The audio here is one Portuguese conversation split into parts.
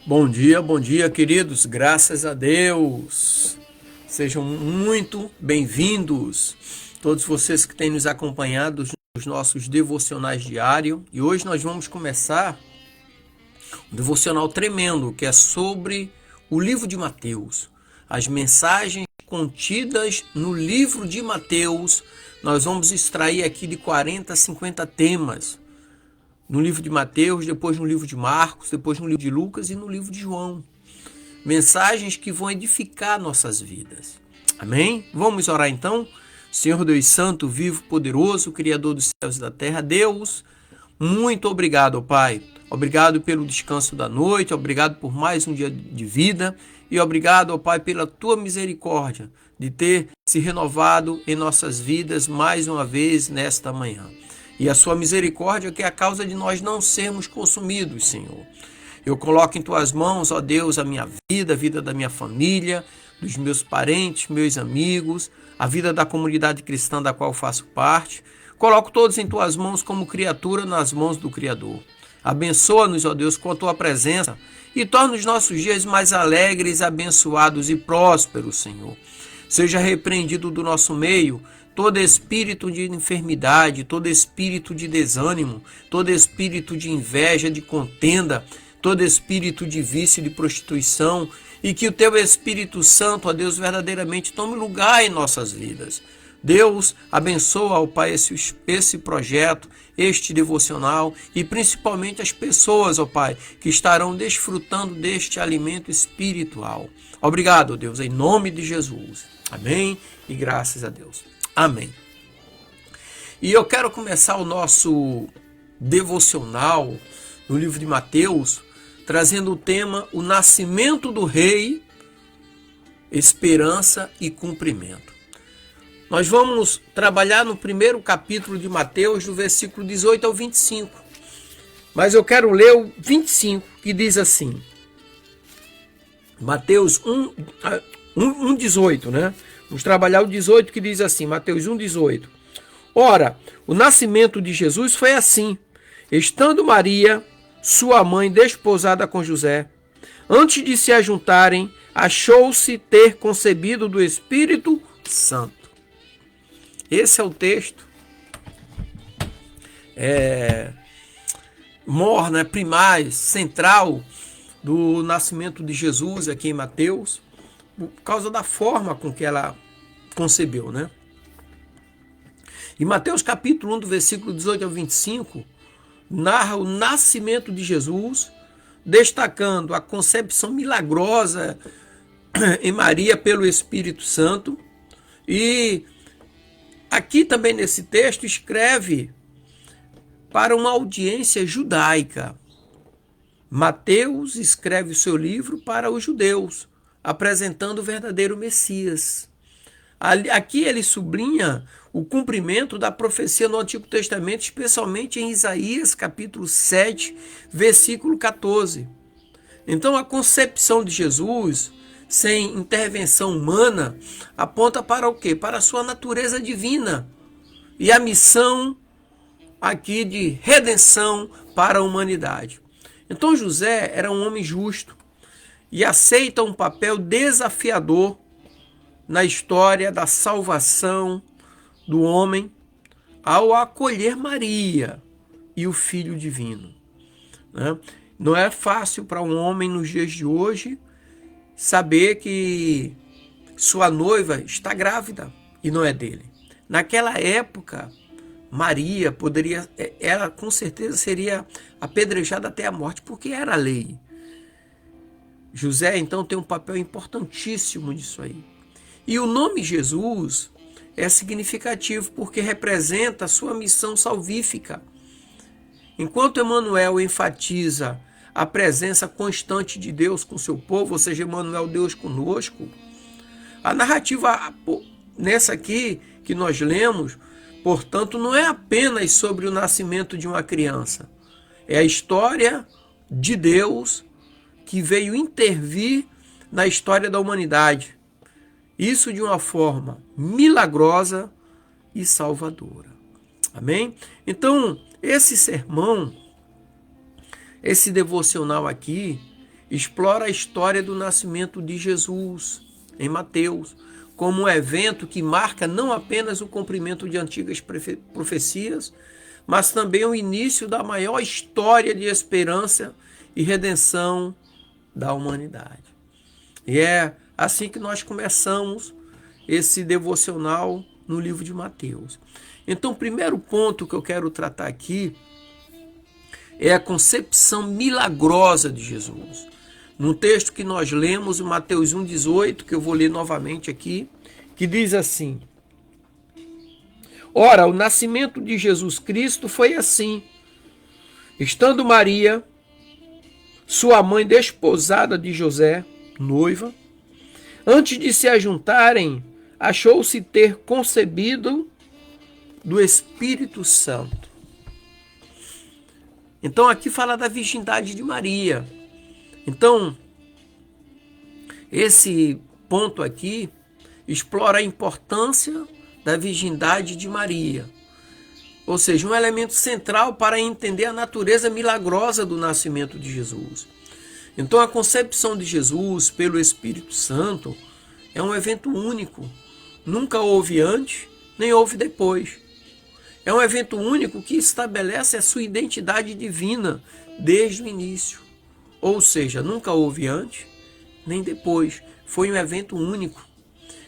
Bom dia, queridos. Graças a Deus. Sejam muito bem-vindos, todos vocês que têm nos acompanhado nos nossos devocionais diários. E hoje nós vamos começar um devocional tremendo, que é sobre o livro de Mateus. As mensagens contidas no livro de Mateus, nós vamos extrair aqui de 40 a 50 temas. No livro de Mateus, depois no livro de Marcos, depois no livro de Lucas e no livro de João. Mensagens que vão edificar nossas vidas. Amém? Vamos orar então? Senhor Deus Santo, vivo, poderoso, Criador dos céus e da terra, Deus, muito obrigado, Pai. Obrigado pelo descanso da noite, obrigado por mais um dia de vida e obrigado, Pai, pela Tua misericórdia de ter se renovado em nossas vidas mais uma vez nesta manhã. E a sua misericórdia que é a causa de nós não sermos consumidos, Senhor. Eu coloco em tuas mãos, ó Deus, a minha vida, a vida da minha família, dos meus parentes, meus amigos, a vida da comunidade cristã da qual faço parte. Coloco todos em tuas mãos como criatura nas mãos do Criador. Abençoa-nos, ó Deus, com a tua presença e torna os nossos dias mais alegres, abençoados e prósperos, Senhor. Seja repreendido do nosso meio todo espírito de enfermidade, todo espírito de desânimo, todo espírito de inveja, de contenda, todo espírito de vício, de prostituição, e que o teu Espírito Santo, ó Deus, verdadeiramente tome lugar em nossas vidas. Deus, abençoa, ó Pai, esse projeto, este devocional e principalmente as pessoas, ó Pai, que estarão desfrutando deste alimento espiritual. Obrigado, Deus, em nome de Jesus. Amém e graças a Deus. Amém. E eu quero começar o nosso devocional no livro de Mateus, trazendo o tema O Nascimento do Rei, Esperança e Cumprimento. Nós vamos trabalhar no primeiro capítulo de Mateus, do versículo 18 ao 25. Mas eu quero ler o 25, que diz assim. Mateus 1:18, né? Vamos trabalhar o 18, que diz assim, Mateus 1:18. Ora, o nascimento de Jesus foi assim. Estando Maria, sua mãe, desposada com José, antes de se ajuntarem, achou-se ter concebido do Espírito Santo. Esse é o texto primário, central do nascimento de Jesus aqui em Mateus, por causa da forma com que ela concebeu, né? Em Mateus capítulo 1, do versículo 18 ao 25, narra o nascimento de Jesus, destacando a concepção milagrosa em Maria pelo Espírito Santo. E aqui também nesse texto escreve para uma audiência judaica. Mateus escreve o seu livro para os judeus, apresentando o verdadeiro Messias. Aqui ele sublinha o cumprimento da profecia no Antigo Testamento, especialmente em Isaías capítulo 7, versículo 14. Então a concepção de Jesus, sem intervenção humana, aponta para o quê? Para a sua natureza divina e a missão aqui de redenção para a humanidade. Então José era um homem justo e aceita um papel desafiador na história da salvação do homem ao acolher Maria e o Filho Divino. Não é fácil para um homem nos dias de hoje saber que sua noiva está grávida e não é dele. Naquela época, Maria ela com certeza seria apedrejada até a morte, porque era a lei. José, então, tem um papel importantíssimo nisso aí. E o nome Jesus é significativo porque representa a sua missão salvífica. Enquanto Emanuel enfatiza a presença constante de Deus com seu povo, ou seja, Emanuel, Deus conosco, a narrativa nessa aqui que nós lemos, portanto, não é apenas sobre o nascimento de uma criança. É a história de Deus que veio intervir na história da humanidade. Isso de uma forma milagrosa e salvadora. Amém? Então, esse sermão, esse devocional aqui, explora a história do nascimento de Jesus em Mateus, como um evento que marca não apenas o cumprimento de antigas profecias, mas também o início da maior história de esperança e redenção da humanidade. E é assim que nós começamos esse devocional no livro de Mateus. Então, o primeiro ponto que eu quero tratar aqui é a concepção milagrosa de Jesus. No texto que nós lemos, em Mateus 1,18, que eu vou ler novamente aqui, que diz assim: Ora, o nascimento de Jesus Cristo foi assim. Estando Maria, sua mãe desposada de José, noiva, antes de se ajuntarem, achou-se ter concebido do Espírito Santo. Então aqui fala da virgindade de Maria. Então, esse ponto aqui explora a importância da virgindade de Maria. Ou seja, um elemento central para entender a natureza milagrosa do nascimento de Jesus. Então, a concepção de Jesus pelo Espírito Santo é um evento único. Nunca houve antes, nem houve depois. É um evento único que estabelece a sua identidade divina desde o início. Ou seja, nunca houve antes, nem depois. Foi um evento único.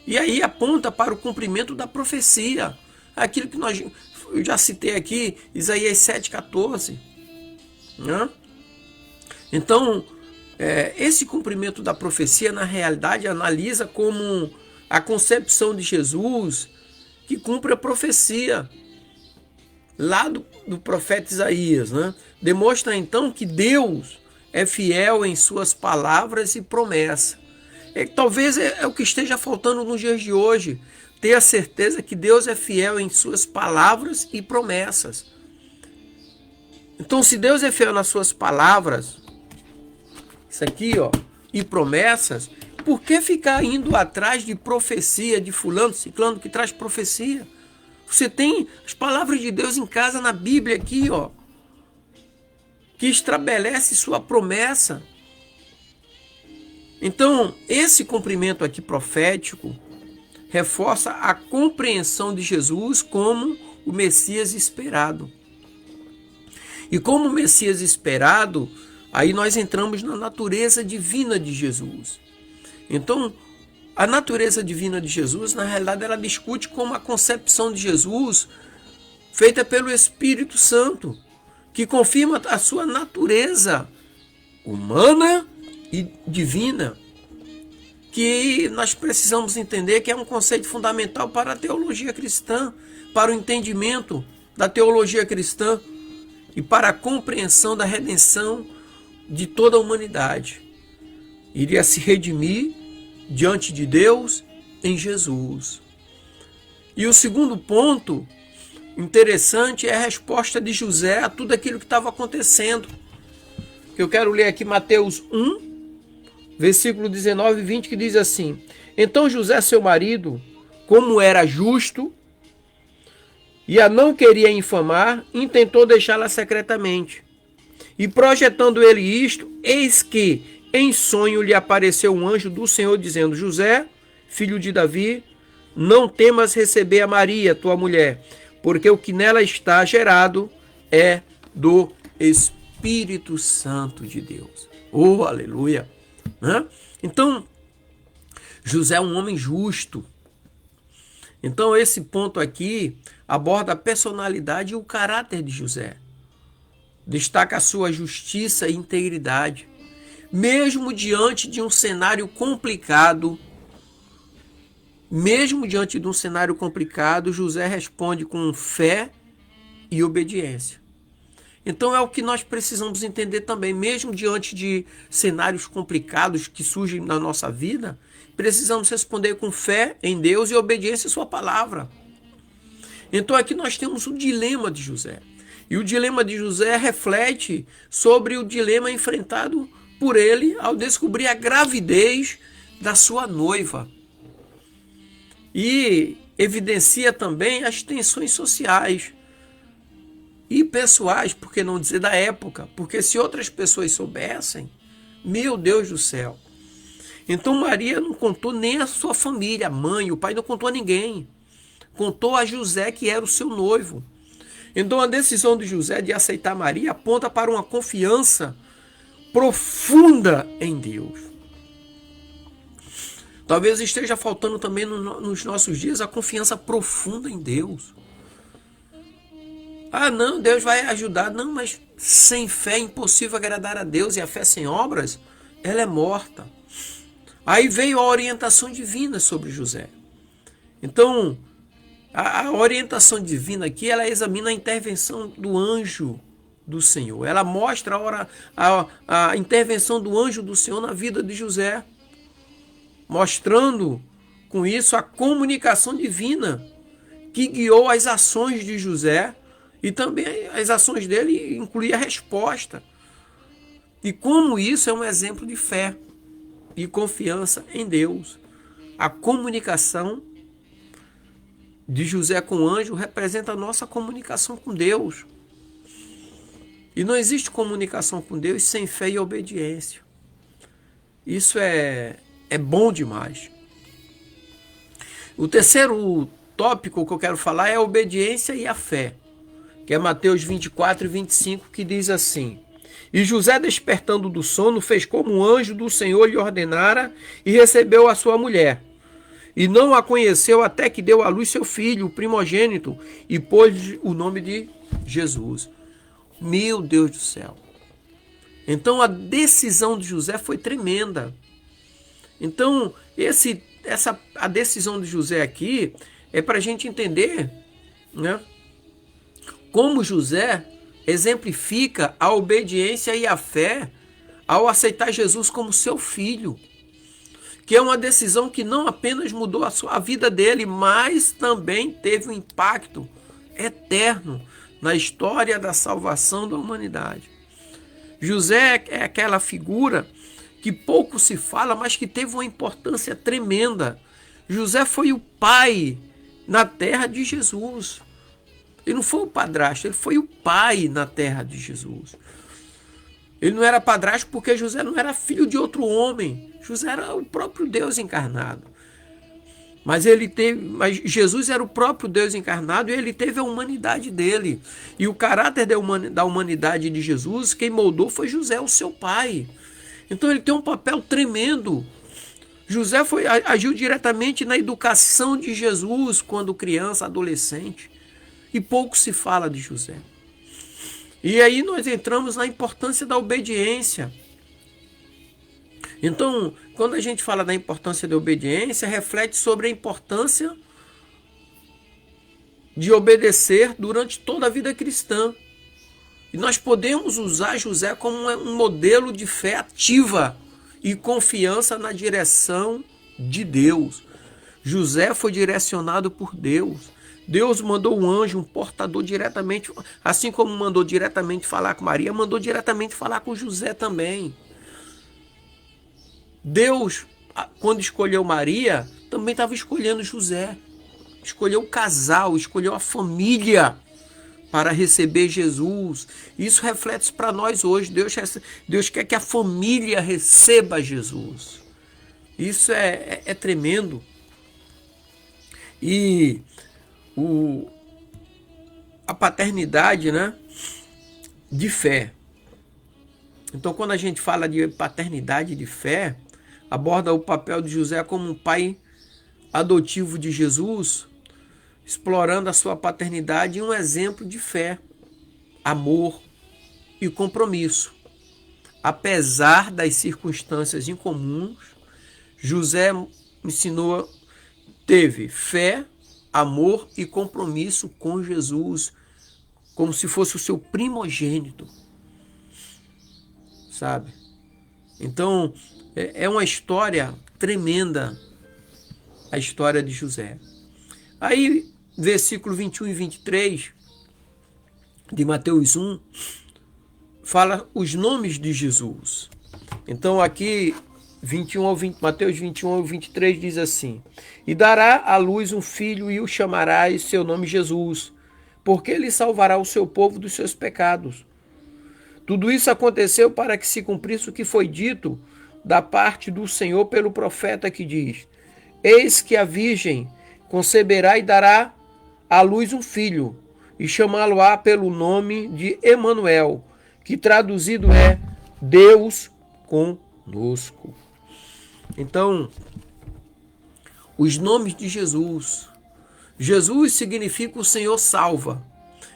E aí aponta para o cumprimento da profecia. Aquilo que eu já citei aqui, Isaías 7,14. Né? Então, esse cumprimento da profecia, na realidade, analisa como a concepção de Jesus que cumpre a profecia lá do profeta Isaías. Né? Demonstra então que Deus é fiel em suas palavras e promessas. Talvez é o que esteja faltando nos dias de hoje. Ter a certeza que Deus é fiel em suas palavras e promessas. Então, se Deus é fiel nas suas palavras, isso aqui, ó, e promessas, por que ficar indo atrás de profecia de fulano, ciclano que traz profecia? Você tem as palavras de Deus em casa na Bíblia aqui, ó, que estabelece sua promessa. Então, esse cumprimento aqui profético reforça a compreensão de Jesus como o Messias esperado. E como o Messias esperado, aí nós entramos na natureza divina de Jesus. Então, a natureza divina de Jesus, na realidade, ela discute como a concepção de Jesus feita pelo Espírito Santo, que confirma a sua natureza humana e divina, que nós precisamos entender que é um conceito fundamental para a teologia cristã, para o entendimento da teologia cristã e para a compreensão da redenção de toda a humanidade. Iria se redimir diante de Deus em Jesus. E o segundo ponto interessante é a resposta de José a tudo aquilo que estava acontecendo. Eu quero ler aqui Mateus 1, versículo 19 e 20, que diz assim: Então José, seu marido, como era justo e a não queria infamar, intentou deixá-la secretamente. E projetando ele isto, eis que em sonho lhe apareceu um anjo do Senhor, dizendo: José, filho de Davi, não temas receber a Maria, tua mulher, porque o que nela está gerado é do Espírito Santo de Deus. Oh, aleluia! Né? Então, José é um homem justo. Então, esse ponto aqui aborda a personalidade e o caráter de José. Destaca a sua justiça e integridade. Mesmo diante de um cenário complicado, José responde com fé e obediência. Então é o que nós precisamos entender também, mesmo diante de cenários complicados que surgem na nossa vida, precisamos responder com fé em Deus e obediência à sua palavra. Então aqui nós temos o dilema de José. E o dilema de José reflete sobre o dilema enfrentado por ele ao descobrir a gravidez da sua noiva. E evidencia também as tensões sociais e pessoais, por que não dizer da época, porque se outras pessoas soubessem, Meu Deus do céu. Então Maria não contou nem a sua família, a mãe, o pai não contou a ninguém. Contou a José, que era o seu noivo. Então a decisão de José de aceitar Maria aponta para uma confiança profunda em Deus. Talvez esteja faltando também nos nossos dias a confiança profunda em Deus. Ah, não, Deus vai ajudar. Não, mas sem fé é impossível agradar a Deus, e a fé sem obras, ela é morta. Aí veio a orientação divina sobre José. Então, a orientação divina aqui, ela examina a intervenção do anjo do Senhor. Ela mostra a intervenção do anjo do Senhor na vida de José, mostrando com isso a comunicação divina que guiou as ações de José, e também as ações dele incluíam a resposta. E como isso é um exemplo de fé e confiança em Deus. A comunicação de José com o anjo representa a nossa comunicação com Deus. E não existe comunicação com Deus sem fé e obediência. Isso é bom demais. O terceiro tópico que eu quero falar é a obediência e a fé, que é Mateus 24 e 25, que diz assim: E José, despertando do sono, fez como um anjo do Senhor lhe ordenara, e recebeu a sua mulher. E não a conheceu até que deu à luz seu filho, o primogênito, e pôs o nome de Jesus. Meu Deus do céu. Então a decisão de José foi tremenda. Então a decisão de José aqui é para a gente entender, né, como José exemplifica a obediência e a fé ao aceitar Jesus como seu filho, que é uma decisão que não apenas mudou a vida dele, mas também teve um impacto eterno na história da salvação da humanidade. José é aquela figura que pouco se fala, mas que teve uma importância tremenda. José foi o pai na terra de Jesus. Ele não foi o padrasto, ele foi o pai na terra de Jesus. Ele não era padrasto porque José não era filho de outro homem. José era o próprio Deus encarnado. Mas Jesus era o próprio Deus encarnado, e ele teve a humanidade dele. E o caráter da humanidade de Jesus, quem moldou foi José, o seu pai. Então ele tem um papel tremendo. José agiu diretamente na educação de Jesus quando criança, adolescente. E pouco se fala de José. E aí nós entramos na importância da obediência. Então, quando a gente fala da importância da obediência, reflete sobre a importância de obedecer durante toda a vida cristã. E nós podemos usar José como um modelo de fé ativa e confiança na direção de Deus. José foi direcionado por Deus. Deus mandou um anjo, um portador diretamente, assim como mandou diretamente falar com Maria, mandou diretamente falar com José também. Deus, quando escolheu Maria, também estava escolhendo José. Escolheu o casal, escolheu a família para receber Jesus. Isso reflete para nós hoje. Deus quer que a família receba Jesus. Isso é tremendo. E a paternidade, né, de fé. Então, quando a gente fala de paternidade de fé, aborda o papel de José como um pai adotivo de Jesus, explorando a sua paternidade em um exemplo de fé, amor e compromisso. Apesar das circunstâncias incomuns, José teve fé, amor e compromisso com Jesus, como se fosse o seu primogênito, sabe? Então, é uma história tremenda, a história de José. Aí, versículo 21 e 23 de Mateus 1, fala os nomes de Jesus. Então, aqui, Mateus 21 ao 23 diz assim: E dará à luz um filho, e o chamará e seu nome Jesus, porque ele salvará o seu povo dos seus pecados. Tudo isso aconteceu para que se cumprisse o que foi dito da parte do Senhor pelo profeta que diz: Eis que a virgem conceberá e dará à luz um filho, e chamá-lo-á pelo nome de Emanuel, que traduzido é Deus conosco. Então, os nomes de Jesus. Jesus significa o Senhor salva.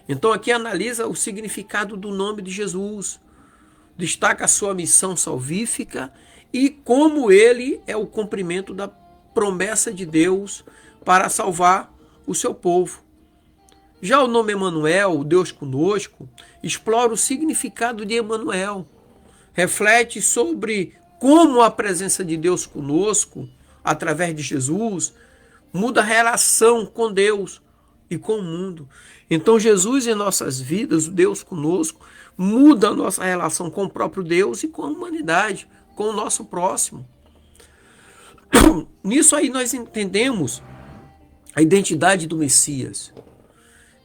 Então aqui analisa o significado do nome de Jesus. Destaca a sua missão salvífica e como ele é o cumprimento da promessa de Deus para salvar o seu povo. Já o nome Emanuel, Deus conosco, explora o significado de Emanuel. Reflete sobre como a presença de Deus conosco, através de Jesus, muda a relação com Deus e com o mundo. Então Jesus em nossas vidas, o Deus conosco, muda a nossa relação com o próprio Deus e com a humanidade, com o nosso próximo. Nisso aí nós entendemos a identidade do Messias.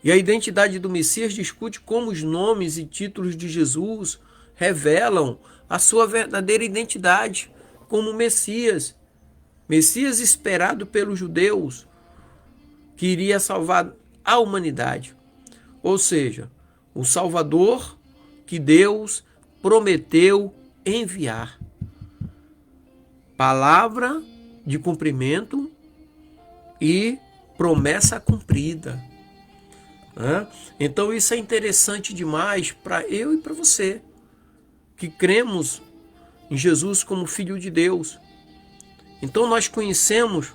E a identidade do Messias discute como os nomes e títulos de Jesus revelam a sua verdadeira identidade como Messias. Messias esperado pelos judeus, que iria salvar a humanidade. Ou seja, o Salvador que Deus prometeu enviar. Palavra de cumprimento e promessa cumprida. Então isso é interessante demais para eu e para você, que cremos em Jesus como Filho de Deus. Então nós conhecemos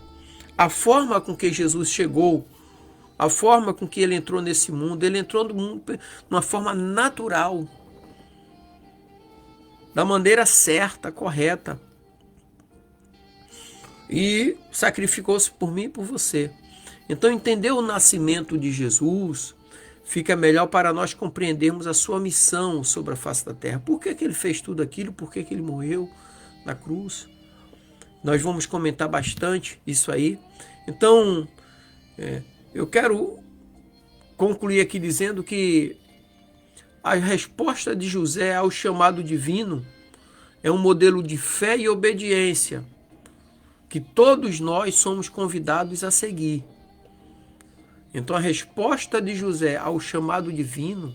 a forma com que Jesus chegou, a forma com que ele entrou nesse mundo. Ele entrou no mundo de uma forma natural, da maneira certa, correta. E sacrificou-se por mim e por você. Então entender o nascimento de Jesus fica melhor para nós compreendermos a sua missão sobre a face da terra. Por que ele fez tudo aquilo? Por que ele morreu na cruz? Nós vamos comentar bastante isso aí. Então, eu quero concluir aqui dizendo que a resposta de José ao chamado divino é um modelo de fé e obediência que todos nós somos convidados a seguir. Então, a resposta de José ao chamado divino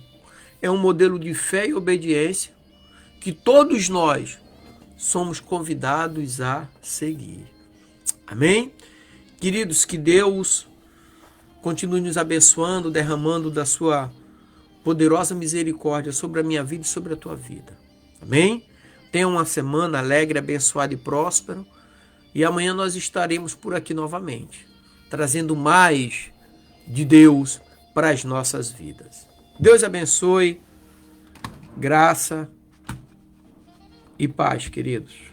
é um modelo de fé e obediência que todos nós somos convidados a seguir. Amém? Queridos, que Deus continue nos abençoando, derramando da sua poderosa misericórdia sobre a minha vida e sobre a tua vida. Amém? Tenha uma semana alegre, abençoada e próspera. E amanhã nós estaremos por aqui novamente, trazendo mais de Deus para as nossas vidas. Deus abençoe, graça e paz, queridos.